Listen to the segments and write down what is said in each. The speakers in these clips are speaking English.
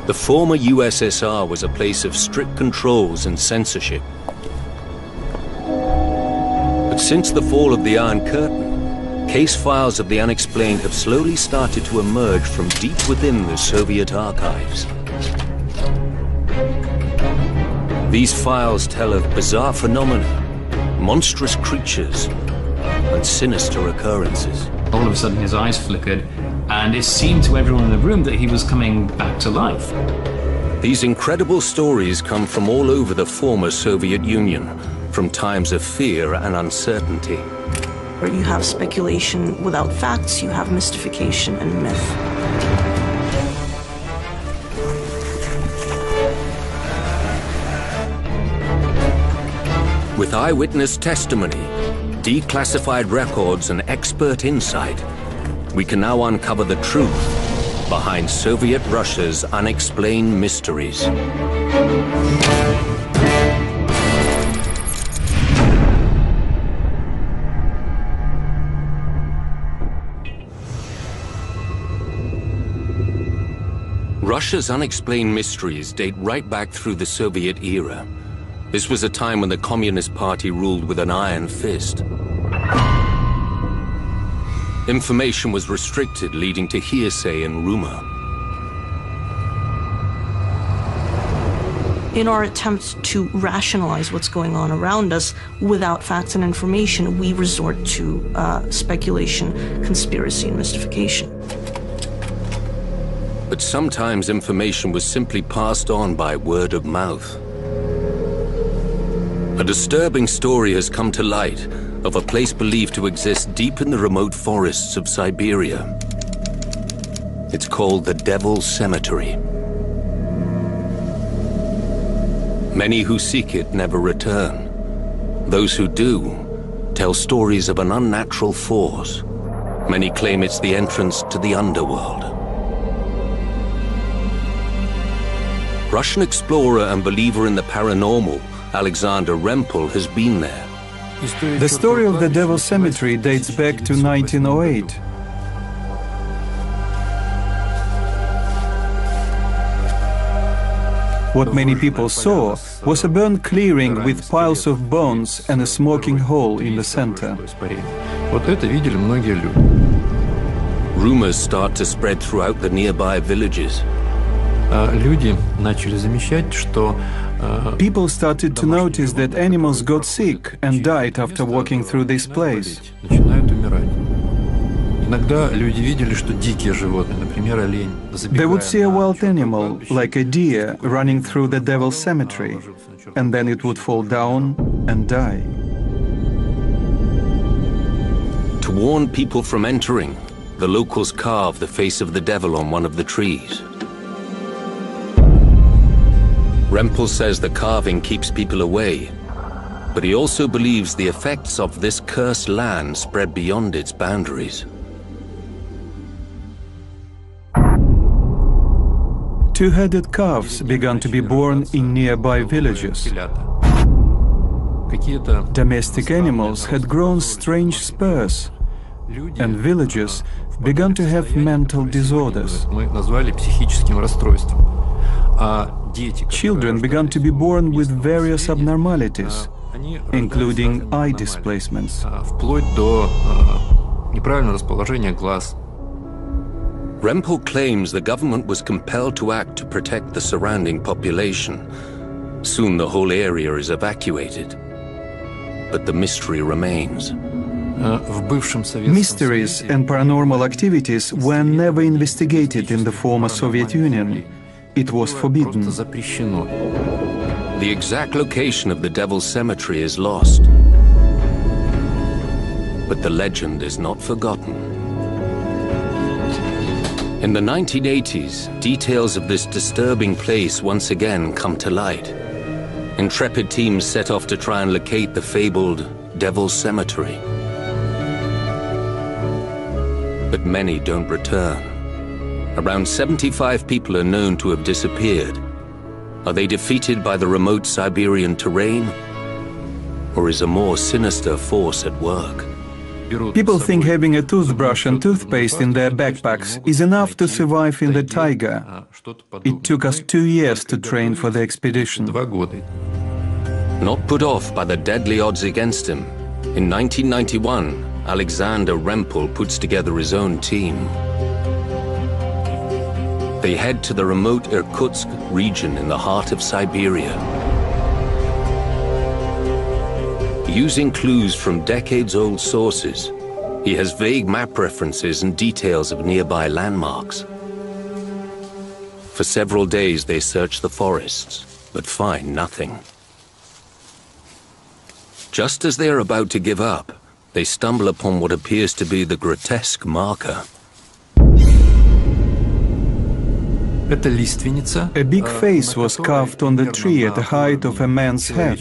The former USSR was a place of strict controls and censorship. But since the fall of the Iron Curtain, case files of the unexplained have slowly started to emerge from deep within the Soviet archives. These files tell of bizarre phenomena, monstrous creatures, and sinister occurrences. All of a sudden his eyes flickered, and it seemed to everyone in the room that he was coming back to life. These incredible stories come from all over the former Soviet Union, from times of fear and uncertainty. You have speculation without facts, you have mystification and myth. With eyewitness testimony, declassified records and expert insight, we can now uncover the truth behind Soviet Russia's unexplained mysteries. Russia's unexplained mysteries date right back through the Soviet era. This was a time when the Communist Party ruled with an iron fist. Information was restricted, leading to hearsay and rumor. In our attempt to rationalize what's going on around us without facts and information, we resort to speculation, conspiracy, and mystification. But sometimes information was simply passed on by word of mouth. A disturbing story has come to light of a place believed to exist deep in the remote forests of Siberia. It's called the Devil's Cemetery. Many who seek it never return. Those who do tell stories of an unnatural force. Many claim it's the entrance to the underworld. Russian explorer and believer in the paranormal, Alexander Rempel, has been there. The story of the Devil's Cemetery dates back to 1908. What many people saw was a burnt clearing with piles of bones and a smoking hole in the center. Rumors start to spread throughout the nearby villages. People started to notice that animals got sick and died after walking through this place. They would see a wild animal, like a deer, running through the Devil's Cemetery, and then it would fall down and die. To warn people from entering, the locals carve the face of the devil on one of the trees. Rempel says the carving keeps people away, but he also believes the effects of this cursed land spread beyond its boundaries. Two-headed calves began to be born in nearby villages. Domestic animals had grown strange spurs, and villagers began to have mental disorders. Children began to be born with various abnormalities, including eye displacements. Rempel claims the government was compelled to act to protect the surrounding population. Soon the whole area is evacuated. But the mystery remains. Mysteries and paranormal activities were never investigated in the former Soviet Union. It was forbidden. The exact location of the Devil's Cemetery is lost. But the legend is not forgotten. In the 1980s, details of this disturbing place once again come to light. Intrepid teams set off to try and locate the fabled Devil's Cemetery. But many don't return. Around 75 people are known to have disappeared. Are they defeated by the remote Siberian terrain? Or is a more sinister force at work? People think having a toothbrush and toothpaste in their backpacks is enough to survive in the taiga. It took us 2 years to train for the expedition. Not put off by the deadly odds against him, in 1991, Alexander Rempel puts together his own team. They head to the remote Irkutsk region in the heart of Siberia. Using clues from decades-old sources, he has vague map references and details of nearby landmarks. For several days they search the forests, but find nothing. Just as they are about to give up, they stumble upon what appears to be the grotesque marker. A big face was carved on the tree at the height of a man's head.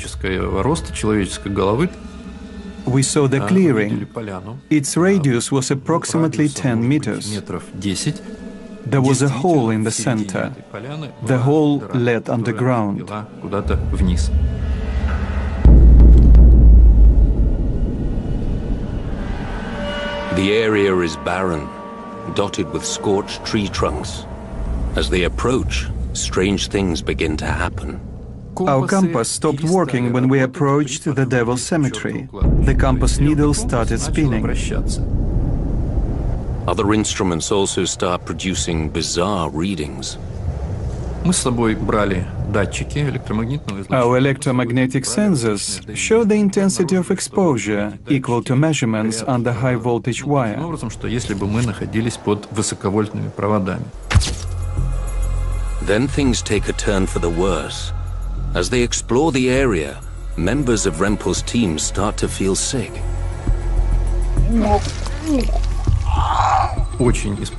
We saw the clearing. Its radius was approximately 10 meters. There was a hole in the center. The hole led underground. The area is barren, dotted with scorched tree trunks. As they approach, strange things begin to happen. Our compass stopped working when we approached the Devil's Cemetery. The compass needle started spinning. Other instruments also start producing bizarre readings. Our electromagnetic sensors show the intensity of exposure equal to measurements under high voltage wire. Then things take a turn for the worse. As they explore the area, members of Rempel's team start to feel sick.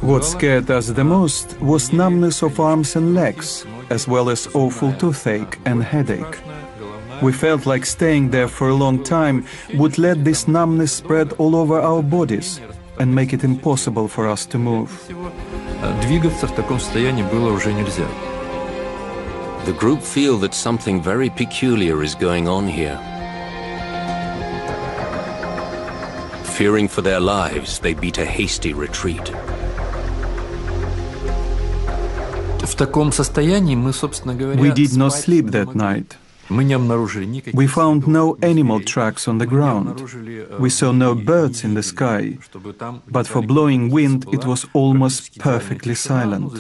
What scared us the most was numbness of arms and legs, as well as awful toothache and headache. We felt like staying there for a long time would let this numbness spread all over our bodies and make it impossible for us to move. The group feel that something very peculiar is going on here. Fearing for their lives, they beat a hasty retreat. We did not sleep that night. We found no animal tracks on the ground. We saw no birds in the sky. But for blowing wind, it was almost perfectly silent.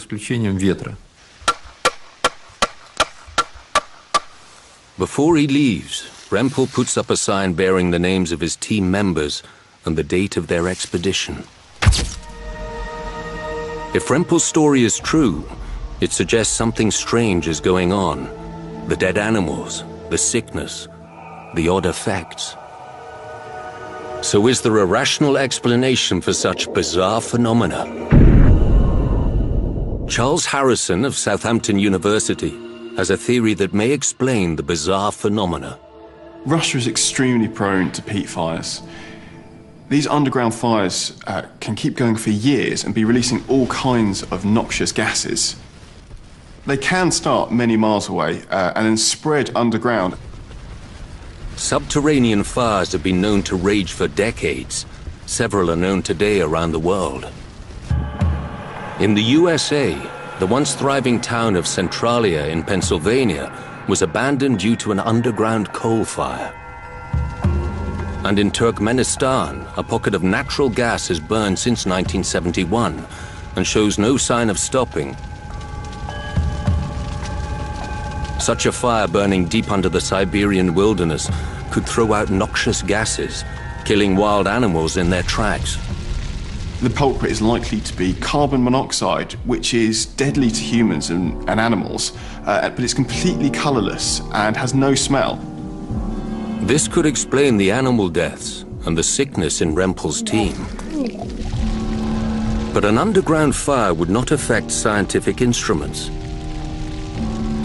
Before he leaves, Rempel puts up a sign bearing the names of his team members and the date of their expedition. If Rempel's story is true, it suggests something strange is going on. The dead animals, the sickness, the odd effects. So is there a rational explanation for such bizarre phenomena? Charles Harrison of Southampton University has a theory that may explain the bizarre phenomena. Russia is extremely prone to peat fires. These underground fires can keep going for years and be releasing all kinds of noxious gases. They can start many miles away and then spread underground. Subterranean fires have been known to rage for decades. Several are known today around the world. In the USA, the once thriving town of Centralia in Pennsylvania was abandoned due to an underground coal fire. And in Turkmenistan, a pocket of natural gas has burned since 1971 and shows no sign of stopping. Such a fire burning deep under the Siberian wilderness could throw out noxious gases, killing wild animals in their tracks. The culprit is likely to be carbon monoxide, which is deadly to humans and animals, but it's completely colorless and has no smell. This could explain the animal deaths and the sickness in Rempel's team. But an underground fire would not affect scientific instruments.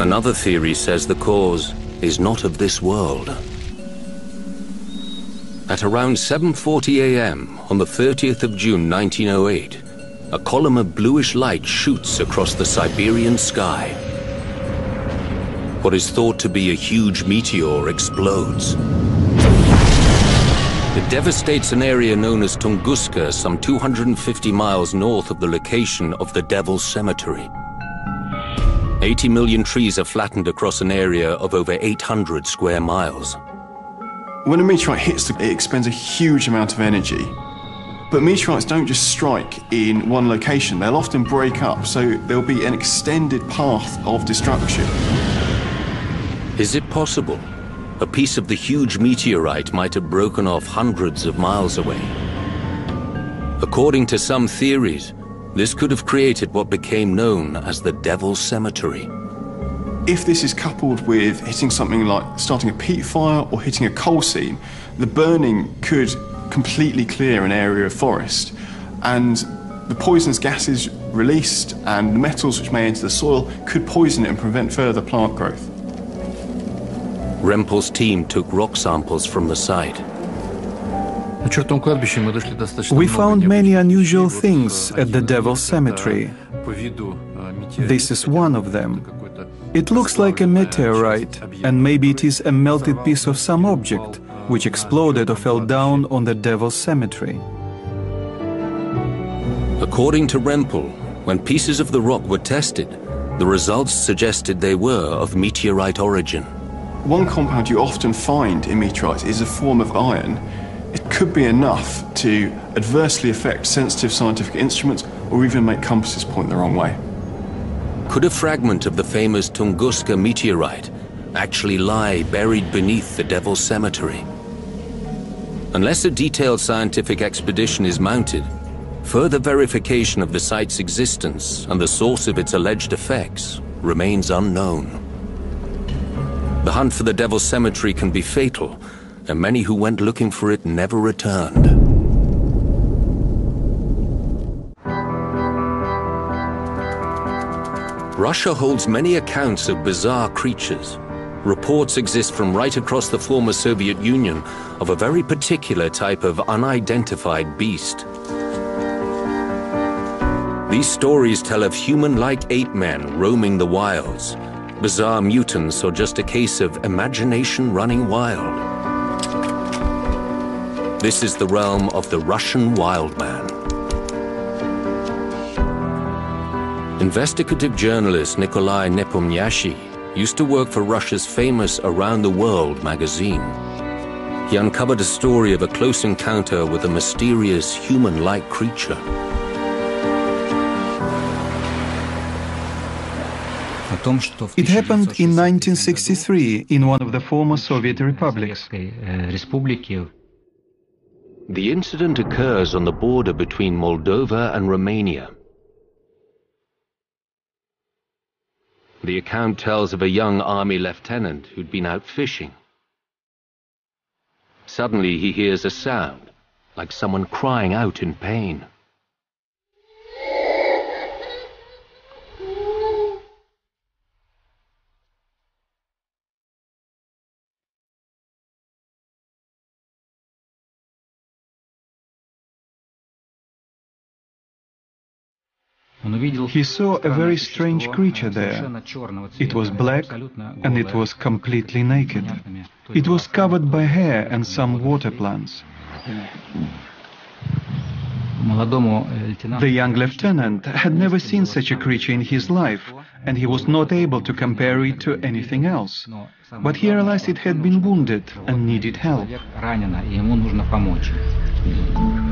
Another theory says the cause is not of this world. At around 7:40 a.m. on the 30th of June 1908, a column of bluish light shoots across the Siberian sky. What is thought to be a huge meteor explodes. It devastates an area known as Tunguska, some 250 miles north of the location of the Devil's Cemetery. 80 million trees are flattened across an area of over 800 square miles. When a meteorite hits, it expends a huge amount of energy. But meteorites don't just strike in one location, they'll often break up, so there'll be an extended path of destruction. Is it possible a piece of the huge meteorite might have broken off hundreds of miles away? According to some theories, this could have created what became known as the Devil's Cemetery. If this is coupled with hitting something like starting a peat fire or hitting a coal seam, the burning could completely clear an area of forest, and the poisonous gases released and the metals which may enter the soil could poison it and prevent further plant growth. Rempel's team took rock samples from the site. We found many unusual things at the Devil's Cemetery. This is one of them. It looks like a meteorite, and maybe it is a melted piece of some object, which exploded or fell down on the Devil's Cemetery. According to Rempel, when pieces of the rock were tested, the results suggested they were of meteorite origin. One compound you often find in meteorites is a form of iron. It could be enough to adversely affect sensitive scientific instruments or even make compasses point the wrong way. Could a fragment of the famous Tunguska meteorite actually lie buried beneath the Devil's Cemetery? Unless a detailed scientific expedition is mounted, further verification of the site's existence and the source of its alleged effects remains unknown. The hunt for the Devil's Cemetery can be fatal, and many who went looking for it never returned. Russia holds many accounts of bizarre creatures. Reports exist from right across the former Soviet Union of a very particular type of unidentified beast. These stories tell of human-like ape men roaming the wilds, bizarre mutants, or just a case of imagination running wild. This is the realm of the Russian wild man. Investigative journalist Nikolai Nepomniachtchi used to work for Russia's famous Around the World magazine. He uncovered a story of a close encounter with a mysterious human-like creature. It happened in 1963 in one of the former Soviet republics. The incident occurs on the border between Moldova and Romania. The account tells of a young army lieutenant who'd been out fishing. Suddenly he hears a sound, like someone crying out in pain. He saw a very strange creature there. It was black and it was completely naked. It was covered by hair and some water plants. The young lieutenant had never seen such a creature in his life, and he was not able to compare it to anything else. But he realized it had been wounded and needed help.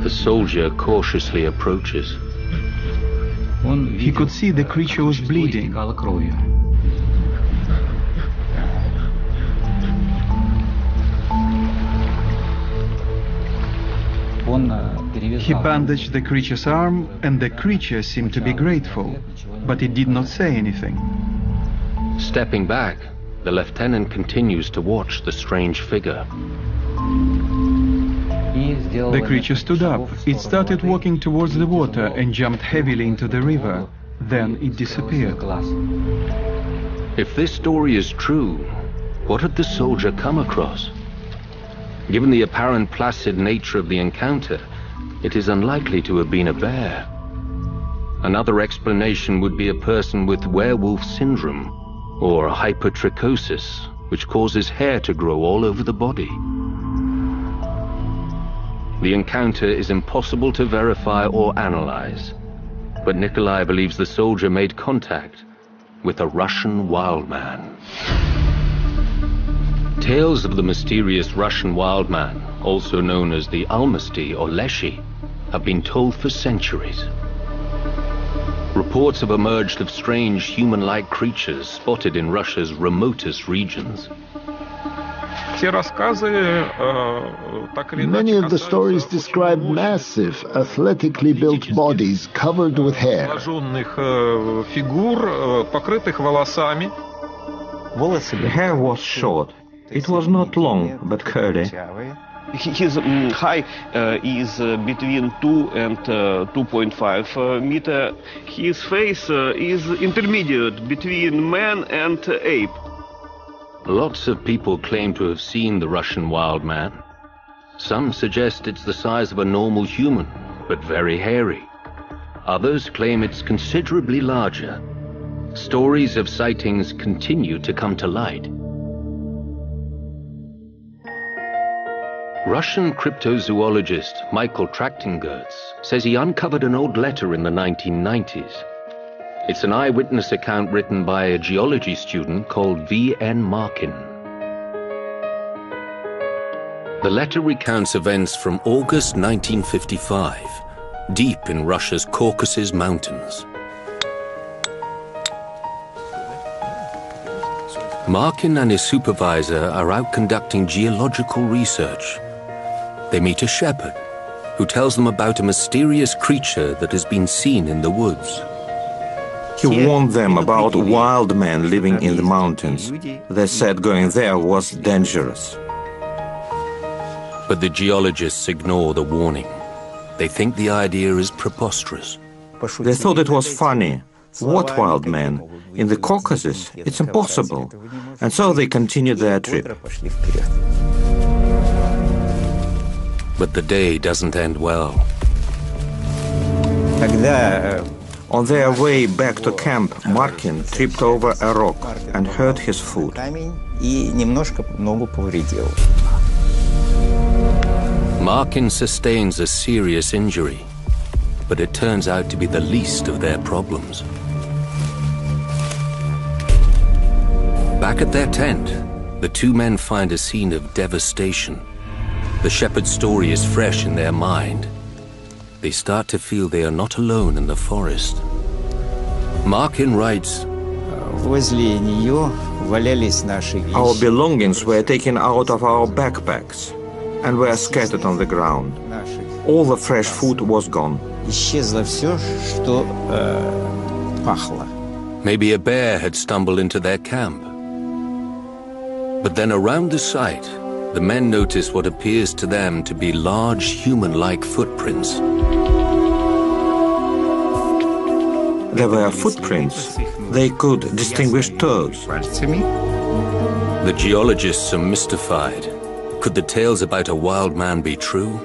The soldier cautiously approaches. He could see the creature was bleeding. He bandaged the creature's arm, and the creature seemed to be grateful, but it did not say anything. Stepping back, the lieutenant continues to watch the strange figure. The creature stood up. It started walking towards the water and jumped heavily into the river. Then it disappeared. If this story is true, what had the soldier come across? Given the apparent placid nature of the encounter, it is unlikely to have been a bear. Another explanation would be a person with werewolf syndrome or hypertrichosis, which causes hair to grow all over the body. The encounter is impossible to verify or analyze, but Nikolai believes the soldier made contact with a Russian wild man. Tales of the mysterious Russian wild man, also known as the Almasty or Leshy, have been told for centuries. Reports have emerged of strange human-like creatures spotted in Russia's remotest regions. Many of the stories describe massive, athletically built bodies covered with hair. The hair was short. It was not long, but curly. His height is between 2 and 2.5 meter. His face is intermediate between man and ape. Lots of people claim to have seen the Russian wild man. Some suggest it's the size of a normal human, but very hairy. Others claim it's considerably larger. Stories of sightings continue to come to light. Russian cryptozoologist Michael Trachtengerz says he uncovered an old letter in the 1990s. It's an eyewitness account written by a geology student called V.N. Markin. The letter recounts events from August 1955, deep in Russia's Caucasus Mountains. Markin and his supervisor are out conducting geological research. They meet a shepherd who tells them about a mysterious creature that has been seen in the woods. He warned them about wild men living in the mountains. They said going there was dangerous. But the geologists ignore the warning. They think the idea is preposterous. They thought it was funny. What wild men? In the Caucasus? It's impossible. And so they continued their trip. But the day doesn't end well. On their way back to camp, Markin tripped over a rock and hurt his foot. Markin sustains a serious injury, but it turns out to be the least of their problems. Back at their tent, the two men find a scene of devastation. The shepherd's story is fresh in their mind. They start to feel they are not alone in the forest. Markin writes, Our belongings were taken out of our backpacks and were scattered on the ground. All the fresh food was gone. Maybe a bear had stumbled into their camp. But then around the site, the men notice what appears to them to be large human-like footprints. There were footprints. They could distinguish toes. The geologists are mystified. Could the tales about a wild man be true?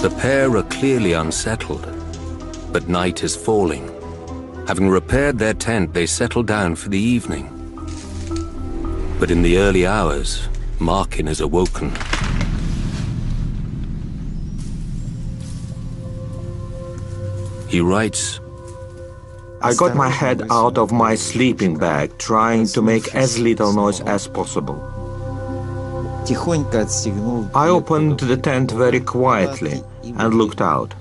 The pair are clearly unsettled, but night is falling. Having repaired their tent, they settle down for the evening. But in the early hours, Markin is awoken. He writes, I got my head out of my sleeping bag, trying to make as little noise as possible. I opened the tent very quietly and looked out.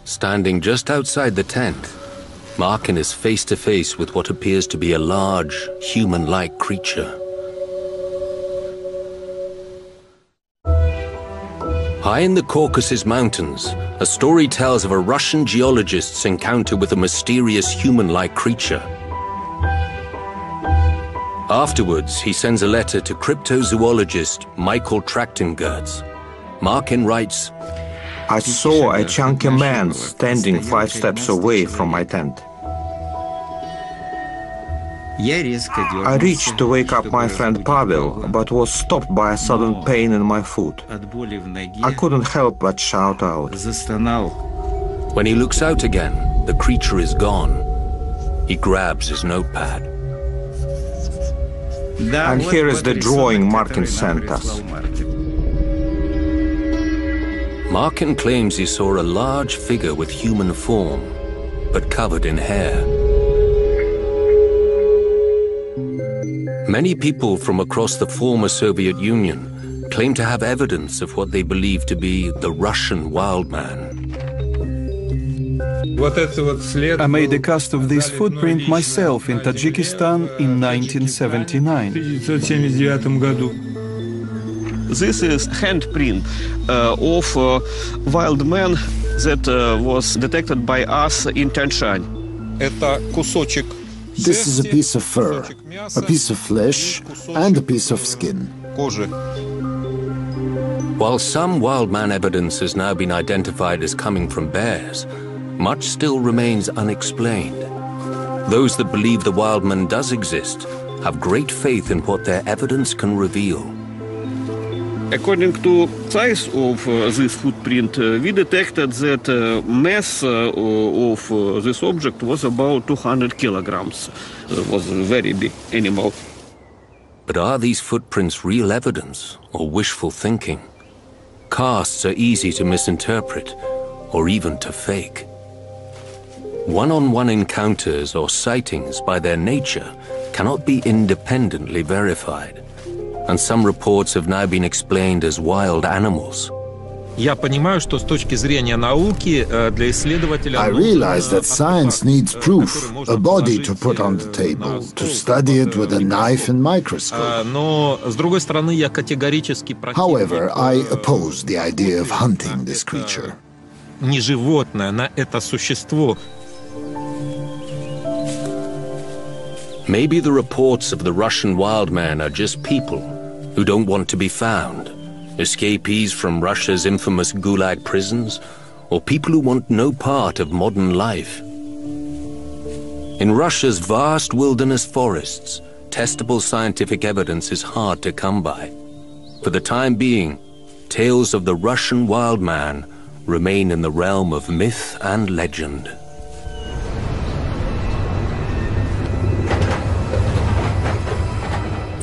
Standing just outside the tent, Markin is face to face with what appears to be a large, human-like creature. High in the Caucasus Mountains, a story tells of a Russian geologist's encounter with a mysterious human-like creature. Afterwards, he sends a letter to cryptozoologist Michael Trachtengerz. Markin writes, I saw a chunky man standing 5 steps away from my tent. I reached to wake up my friend Pavel, but was stopped by a sudden pain in my foot. I couldn't help but shout out. When he looks out again, the creature is gone. He grabs his notepad. And here is the drawing Markin sent us. Markin claims he saw a large figure with human form, but covered in hair. Many people from across the former Soviet Union claim to have evidence of what they believe to be the Russian wild man. I made a cast of this footprint myself in Tajikistan in 1979. This is handprint of wild man that was detected by us in Tianshan. This is a piece of fur, a piece of flesh, and a piece of skin. While some wild man evidence has now been identified as coming from bears, much still remains unexplained. Those that believe the wild man does exist have great faith in what their evidence can reveal. According to size of this footprint, we detected that mass of this object was about 200 kilograms. It was a very big animal. But are these footprints real evidence or wishful thinking? Casts are easy to misinterpret or even to fake. One-on-one encounters or sightings by their nature cannot be independently verified, and some reports have now been explained as wild animals. I realize that science needs proof, a body to put on the table, to study it with a knife and microscope. However, I oppose the idea of hunting this creature. Maybe the reports of the Russian wild man are just people who don't want to be found, escapees from Russia's infamous Gulag prisons, or people who want no part of modern life. In Russia's vast wilderness forests, testable scientific evidence is hard to come by. For the time being, tales of the Russian wild man remain in the realm of myth and legend.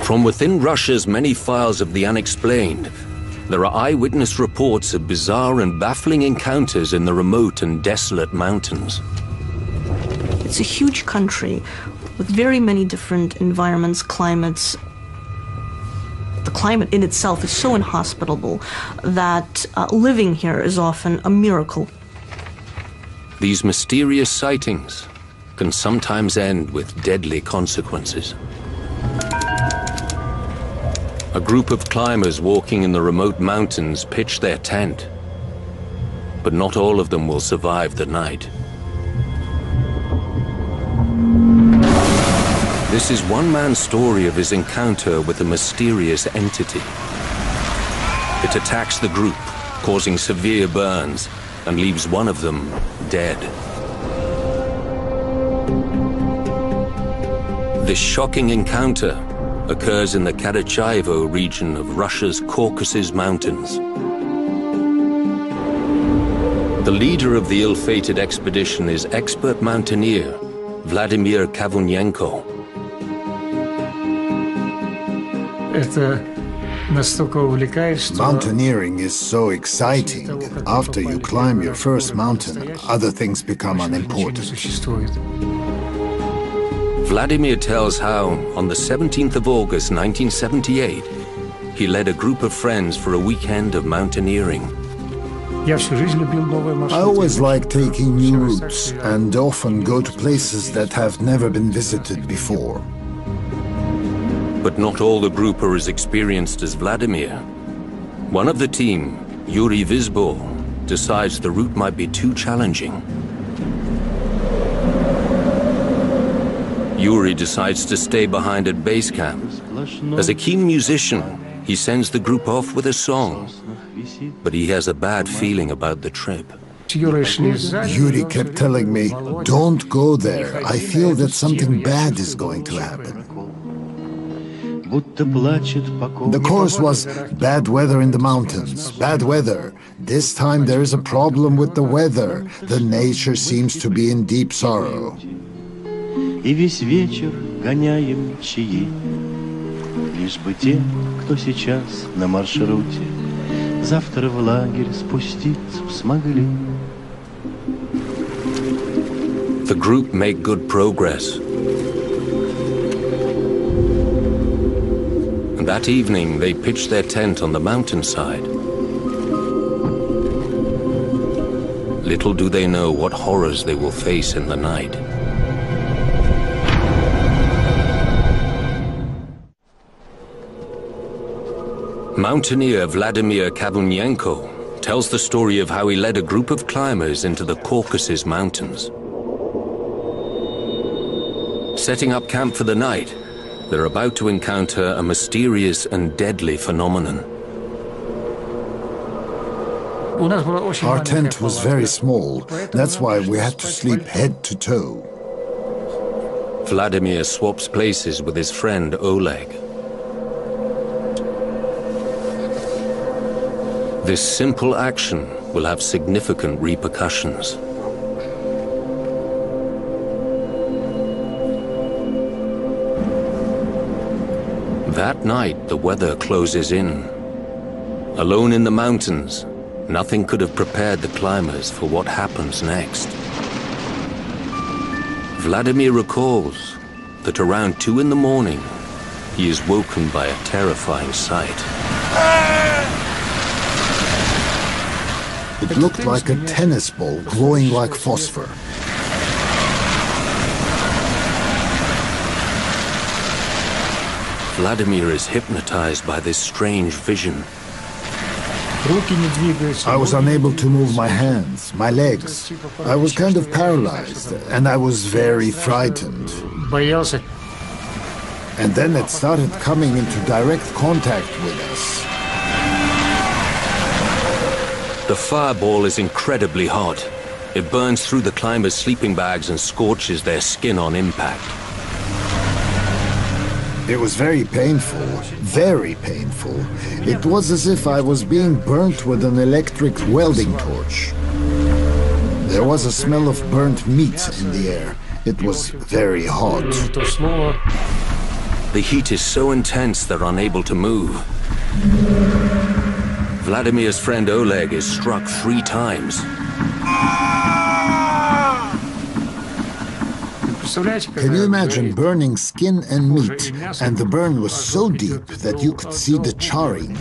From within Russia's many files of the unexplained, there are eyewitness reports of bizarre and baffling encounters in the remote and desolate mountains. It's a huge country with very many different environments, climates. The climate in itself is so inhospitable that living here is often a miracle. These mysterious sightings can sometimes end with deadly consequences. A group of climbers walking in the remote mountains pitch their tent, but not all of them will survive the night. This is one man's story of his encounter with a mysterious entity. It attacks the group, causing severe burns, and leaves one of them dead. This shocking encounter occurs in the Karachayevo region of Russia's Caucasus Mountains. The leader of the ill-fated expedition is expert mountaineer Vladimir Kavunyenko. Mountaineering is so exciting. After you climb your first mountain, other things become unimportant. Vladimir tells how, on the 17th of August 1978, he led a group of friends for a weekend of mountaineering. I always like taking new routes and often go to places that have never been visited before. But not all the group are as experienced as Vladimir. One of the team, Yuri Vizbor, decides the route might be too challenging. Yuri decides to stay behind at base camp. As a keen musician, he sends the group off with a song, but he has a bad feeling about the trip. Yuri kept telling me, "Don't go there. I feel that something bad is going to happen." The course was bad weather in the mountains, bad weather. This time there is a problem with the weather. The nature seems to be in deep sorrow. И весь вечер гоняем чаи, лишь бы те, кто сейчас на маршруте, завтра в лагерь спуститься смогли. The group make good progress. And that evening, they pitch their tent on the mountainside. Little do they know what horrors they will face in the night. Mountaineer Vladimir Kabunyenko tells the story of how he led a group of climbers into the Caucasus Mountains. Setting up camp for the night, they're about to encounter a mysterious and deadly phenomenon. Our tent was very small. That's why we had to sleep head to toe. Vladimir swaps places with his friend Oleg. This simple action will have significant repercussions. That night, the weather closes in. Alone in the mountains, nothing could have prepared the climbers for what happens next. Vladimir recalls that around 2 in the morning, he is woken by a terrifying sight. It looked like a tennis ball glowing like phosphor. Vladimir is hypnotized by this strange vision. I was unable to move my hands, my legs. I was kind of paralyzed, and I was very frightened. And then it started coming into direct contact with us. The fireball is incredibly hot. It burns through the climbers' sleeping bags and scorches their skin on impact. It was very painful, very painful. It was as if I was being burnt with an electric welding torch. There was a smell of burnt meat in the air. It was very hot. The heat is so intense they're unable to move. Vladimir's friend Oleg is struck 3 times. Can you imagine burning skin and meat, and the burn was so deep that you could see the charring?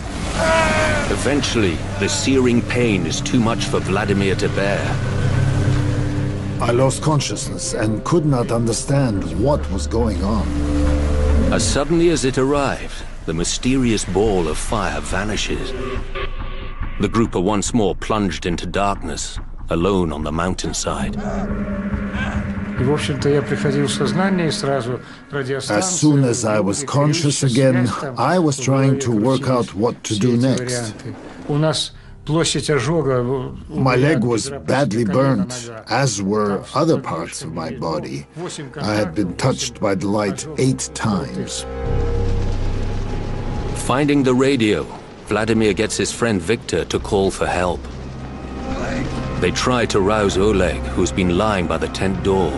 Eventually, the searing pain is too much for Vladimir to bear. I lost consciousness and could not understand what was going on. As suddenly as it arrived, the mysterious ball of fire vanishes. The group are once more plunged into darkness, alone on the mountainside. As soon as I was conscious again, I was trying to work out what to do next. My leg was badly burnt, as were other parts of my body. I had been touched by the light 8 times. Finding the radio, Vladimir gets his friend Victor to call for help. They try to rouse Oleg, who's been lying by the tent door.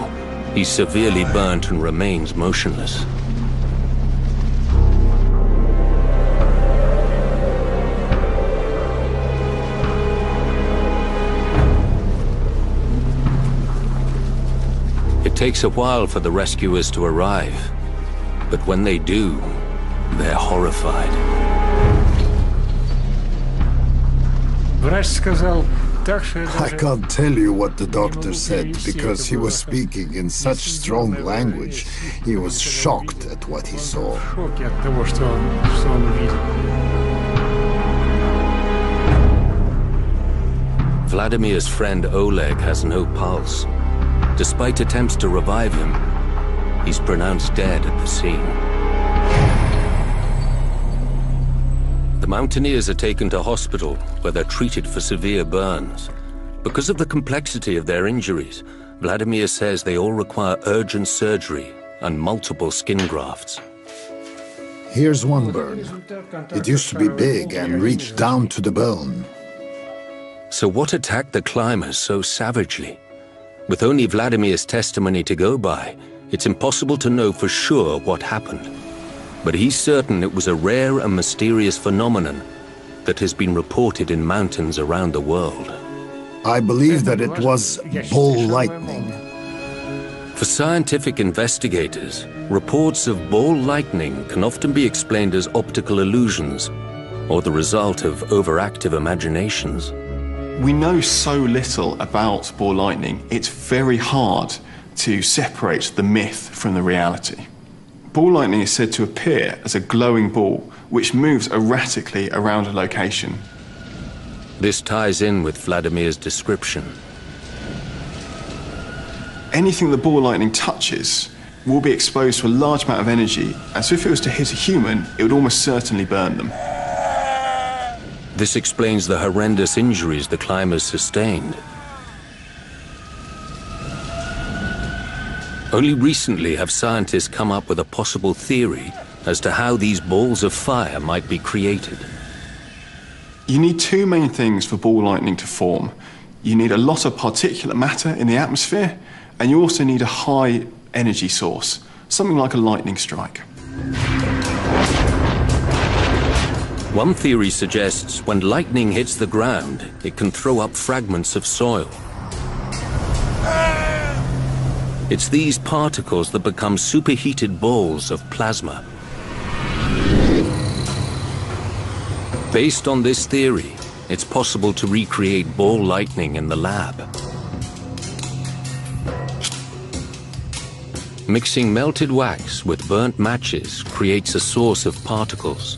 He's severely burnt and remains motionless. It takes a while for the rescuers to arrive, but when they do, they're horrified. I can't tell you what the doctor said, because he was speaking in such strong language. He was shocked at what he saw. Vladimir's friend Oleg has no pulse. Despite attempts to revive him, he's pronounced dead at the scene. The mountaineers are taken to hospital, where they're treated for severe burns. Because of the complexity of their injuries, Vladimir says they all require urgent surgery and multiple skin grafts. Here's one burn. It used to be big and reached down to the bone. So what attacked the climbers so savagely? With only Vladimir's testimony to go by, it's impossible to know for sure what happened. But he's certain it was a rare and mysterious phenomenon that has been reported in mountains around the world. I believe that it was ball lightning. For scientific investigators, reports of ball lightning can often be explained as optical illusions or the result of overactive imaginations. We know so little about ball lightning, it's very hard to separate the myth from the reality. Ball lightning is said to appear as a glowing ball which moves erratically around a location. This ties in with Vladimir's description. Anything the ball lightning touches will be exposed to a large amount of energy, and so if it was to hit a human, it would almost certainly burn them. This explains the horrendous injuries the climbers sustained. Only recently have scientists come up with a possible theory as to how these balls of fire might be created. You need two main things for ball lightning to form. You need a lot of particulate matter in the atmosphere, and you also need a high energy source, something like a lightning strike. One theory suggests when lightning hits the ground, it can throw up fragments of soil. It's these particles that become superheated balls of plasma. Based on this theory, it's possible to recreate ball lightning in the lab. Mixing melted wax with burnt matches creates a source of particles.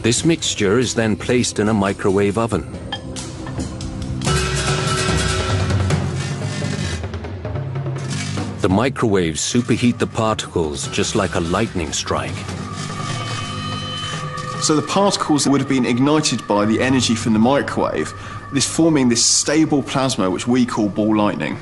This mixture is then placed in a microwave oven. The microwaves superheat the particles just like a lightning strike. So the particles would have been ignited by the energy from the microwave, this forming this stable plasma which we call ball lightning.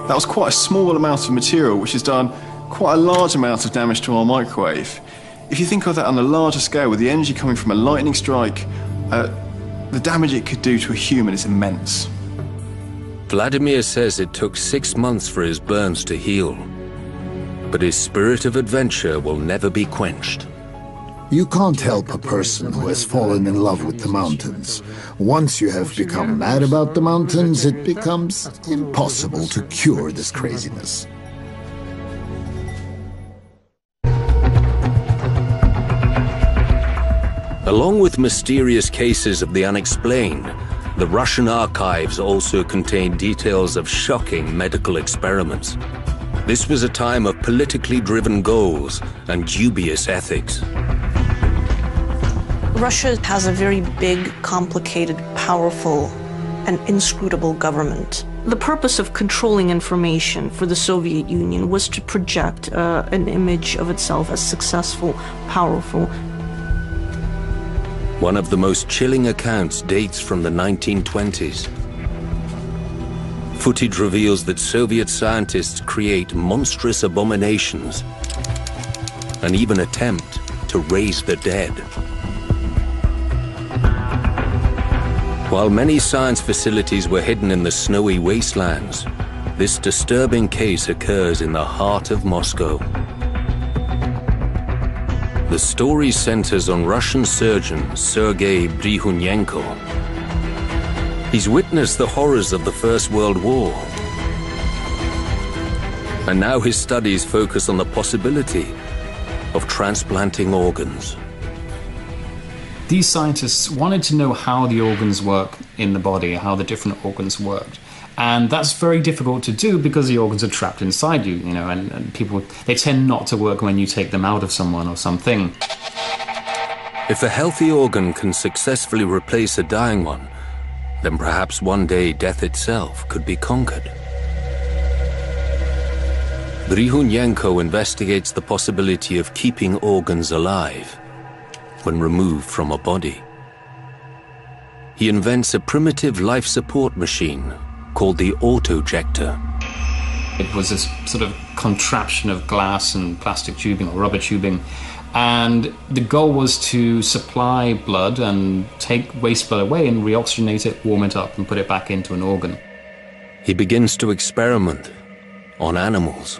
That was quite a small amount of material which has done quite a large amount of damage to our microwave. If you think of that on a larger scale, with the energy coming from a lightning strike, the damage it could do to a human is immense. Vladimir says it took 6 months for his burns to heal, but his spirit of adventure will never be quenched. You can't help a person who has fallen in love with the mountains. Once you have become mad about the mountains, it becomes impossible to cure this craziness. Along with mysterious cases of the unexplained, the Russian archives also contain details of shocking medical experiments. This was a time of politically driven goals and dubious ethics. Russia has a very big, complicated, powerful, and inscrutable government. The purpose of controlling information for the Soviet Union was to project an image of itself as successful, powerful. One of the most chilling accounts dates from the 1920s. Footage reveals that Soviet scientists create monstrous abominations and even attempt to raise the dead. While many science facilities were hidden in the snowy wastelands, this disturbing case occurs in the heart of Moscow. The story centers on Russian surgeon Sergei Brihunenko. He's witnessed the horrors of the First World War. And now his studies focus on the possibility of transplanting organs. These scientists wanted to know how the organs work in the body, how the different organs worked. And that's very difficult to do because the organs are trapped inside you, and people, they tend not to work when you take them out of someone or something. If a healthy organ can successfully replace a dying one, then perhaps one day death itself could be conquered. Brihunenko investigates the possibility of keeping organs alive when removed from a body. He invents a primitive life support machine called the autojector. It was this sort of contraption of glass and plastic tubing or rubber tubing, and the goal was to supply blood and take waste blood away and reoxygenate it, warm it up and put it back into an organ. He begins to experiment on animals.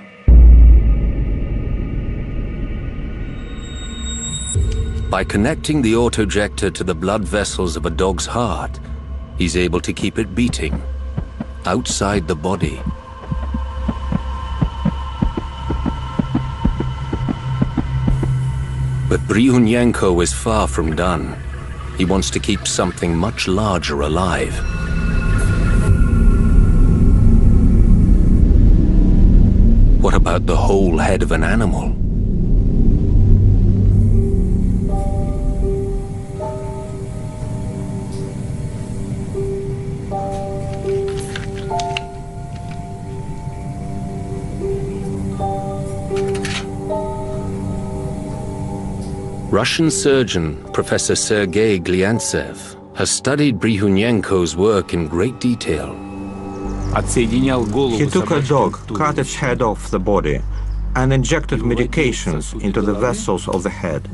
By connecting the autojector to the blood vessels of a dog's heart, he's able to keep it beating outside the body. But Bryunenko is far from done. He wants to keep something much larger alive. What about the whole head of an animal? Russian surgeon Professor Sergei Glyantsev has studied Bryunenko's work in great detail. He took a dog, cut its head off the body, and injected medications into the vessels of the head.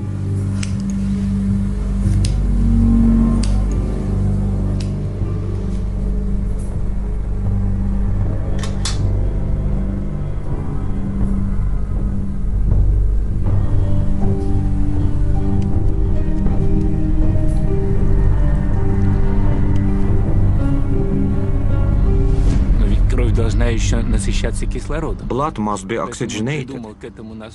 Blood must be oxygenated.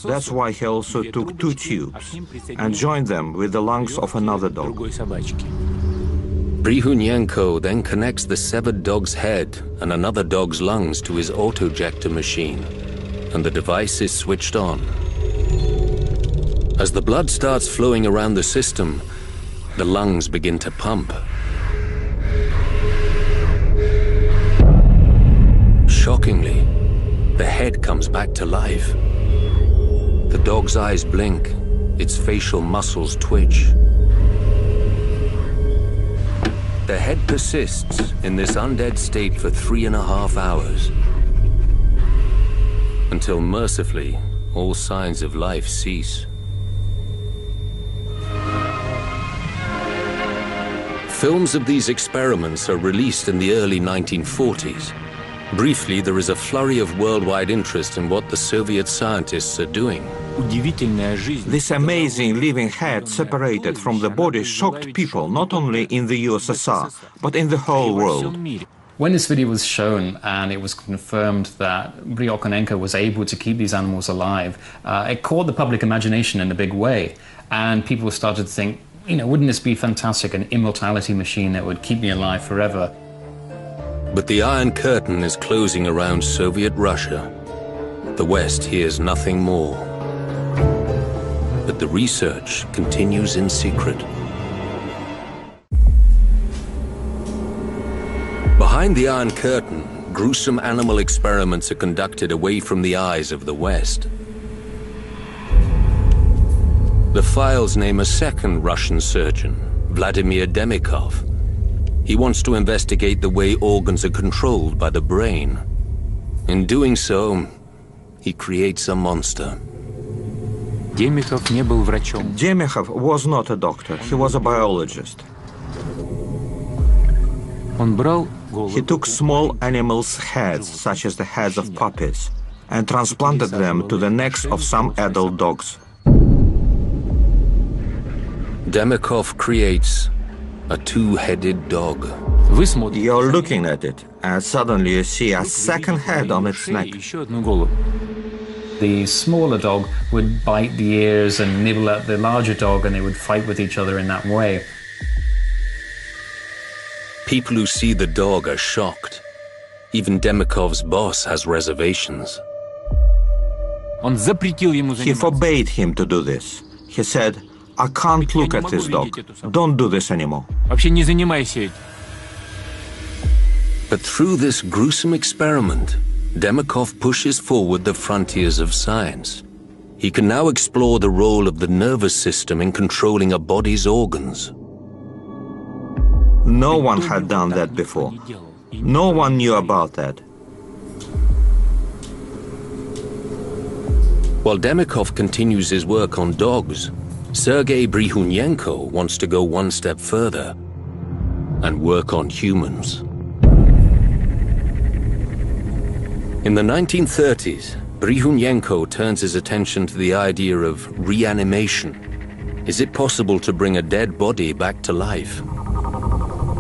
That's why he also took 2 tubes and joined them with the lungs of another dog. Bryunenko then connects the severed dog's head and another dog's lungs to his autojector machine, and the device is switched on. As the blood starts flowing around the system, the lungs begin to pump. Shockingly, the head comes back to life. The dog's eyes blink, its facial muscles twitch. The head persists in this undead state for 3.5 hours, until mercifully, all signs of life cease. Films of these experiments are released in the early 1940s. Briefly, there is a flurry of worldwide interest in what the Soviet scientists are doing. This amazing living head separated from the body shocked people not only in the USSR, but in the whole world. When this video was shown and it was confirmed that Bryunenko was able to keep these animals alive, it caught the public imagination in a big way. And people started to think, you know, wouldn't this be fantastic, an immortality machine that would keep me alive forever? But the Iron Curtain is closing around Soviet Russia. The West hears nothing more. But the research continues in secret. Behind the Iron Curtain, gruesome animal experiments are conducted away from the eyes of the West. The files name a second Russian surgeon, Vladimir Demikov. He wants to investigate the way organs are controlled by the brain. In doing so, he creates a monster. Demikov was not a doctor, he was a biologist. He took small animals' heads, such as the heads of puppies, and transplanted them to the necks of some adult dogs. Demikov creates a two-headed dog. You're looking at it, and suddenly you see a second head on its neck. The smaller dog would bite the ears and nibble at the larger dog, and they would fight with each other in that way. People who see the dog are shocked. Even Demikov's boss has reservations. He forbade him to do this. He said, "I can't look at this dog. Don't do this anymore." But through this gruesome experiment, Demikov pushes forward the frontiers of science. He can now explore the role of the nervous system in controlling a body's organs. No one had done that before. No one knew about that. While Demikov continues his work on dogs, Sergei Bryunenko wants to go one step further and work on humans. In the 1930s, Bryunenko turns his attention to the idea of reanimation. Is it possible to bring a dead body back to life?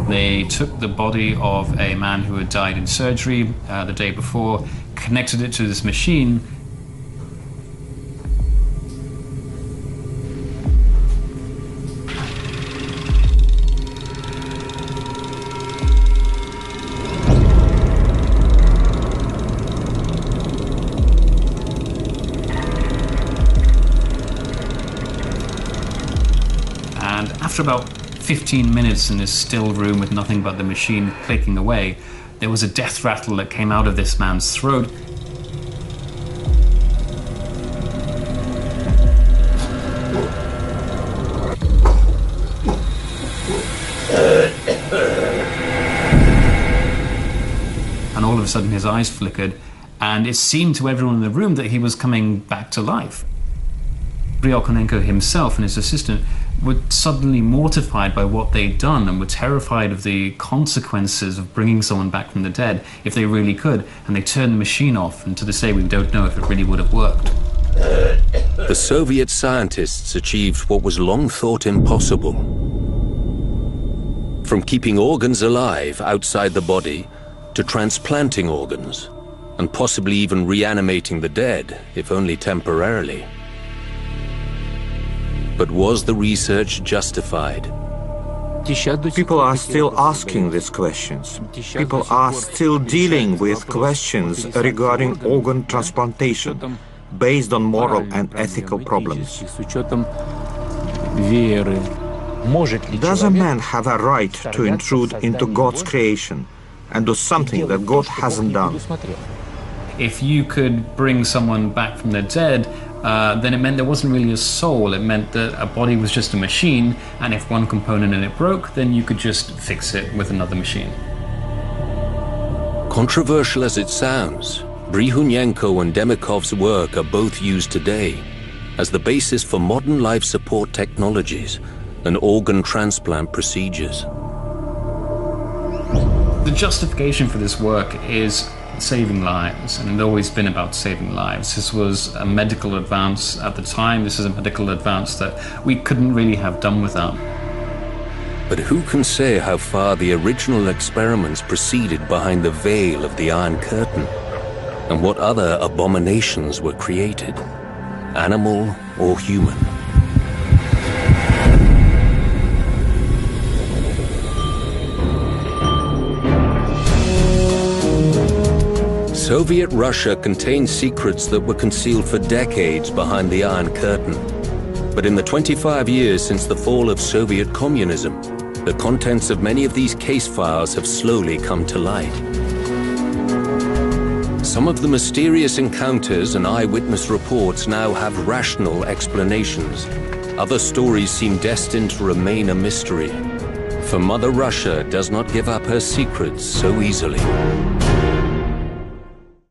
They took the body of a man who had died in surgery the day before, connected it to this machine. And after about 15 minutes in this still room with nothing but the machine clicking away, there was a death rattle that came out of this man's throat. And all of a sudden his eyes flickered, and it seemed to everyone in the room that he was coming back to life. Ryukonenko himself and his assistant were suddenly mortified by what they'd done and were terrified of the consequences of bringing someone back from the dead if they really could, and they turned the machine off, and to this day we don't know if it really would have worked. The Soviet scientists achieved what was long thought impossible. From keeping organs alive outside the body to transplanting organs, and possibly even reanimating the dead, if only temporarily. But was the research justified? People are still asking these questions. People are still dealing with questions regarding organ transplantation based on moral and ethical problems. Does a man have a right to intrude into God's creation and do something that God hasn't done? If you could bring someone back from the dead, then it meant there wasn't really a soul. It meant that a body was just a machine, and if one component in it broke, then you could just fix it with another machine. Controversial as it sounds, Bryhunenko and Demikov's work are both used today as the basis for modern life support technologies and organ transplant procedures. The justification for this work is saving lives, and it's always been about saving lives. This was a medical advance at the time. This is a medical advance that we couldn't really have done without. But who can say how far the original experiments proceeded behind the veil of the Iron Curtain, and what other abominations were created, animal or human? Soviet Russia contained secrets that were concealed for decades behind the Iron Curtain. But in the 25 years since the fall of Soviet communism, the contents of many of these case files have slowly come to light. Some of the mysterious encounters and eyewitness reports now have rational explanations. Other stories seem destined to remain a mystery. For Mother Russia does not give up her secrets so easily.